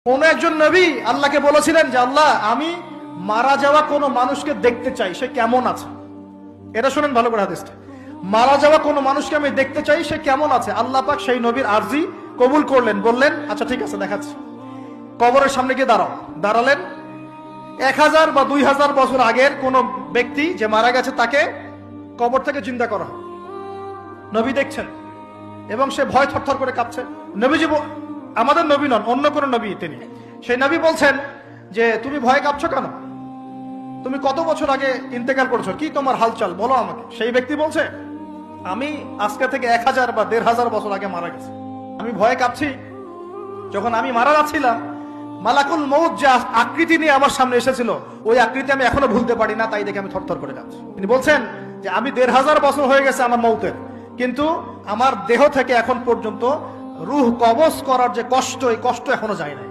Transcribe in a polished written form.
কোন একজন নবী আল্লাহকে বলেছিলেন যে আল্লাহ আমি মারা যাওয়া কোনো মানুষকে দেখতে চাই, সে কেমন আছে। এটা শুনেন ভালো করে হাদিসটা, মারা যাওয়া কোনো মানুষকে আমি দেখতে চাই, সে কেমন আছে। আল্লাহ পাক সেই নবীর আরজি কবুল করলেন, বললেন আচ্ছা ঠিক আছে দেখাচ্ছি। কবরের সামনে গিয়ে দাঁড়ালেন। 1000 বা 2000 বছর আগের কোন ব্যক্তি যে মারা গেছে তাকে কবর থেকে জিন্দা করা হয়। নবী দেখছেন এবং সে ভয় থরথর করে কাঁপছে। নবীজি আমাদের নবী নন, অন্য কোন নবী তিনি। সেই নবী বলছেন যে তুমি ভয় কাঁপছো কেন, তুমি কত বছর আগে ইন্তেকাল করেছো, কি তোমার হালচাল বলো আমাকে। সেই ব্যক্তি বলছে আমি আজকে থেকে 1000 বা 1500 বছর আগে মারা গেছি। আমি ভয়ে কাঁপছি, যখন আমি মারা যাচ্ছিলাম মালাকুল মউত যে আকৃতি নিয়ে আমার সামনে এসেছিল, ওই আকৃতি আমি এখনো ভুলতে পারি না, তাই দেখে আমি থরথর করে যাচ্ছি। তিনি বলছেন যে আমি 1500 বছর হয়ে গেছে আমার মউতের, কিন্তু আমার দেহ থেকে এখন পর্যন্ত রূহ কবজ করার যে কষ্ট, এই কষ্ট এখনো যায় নাই।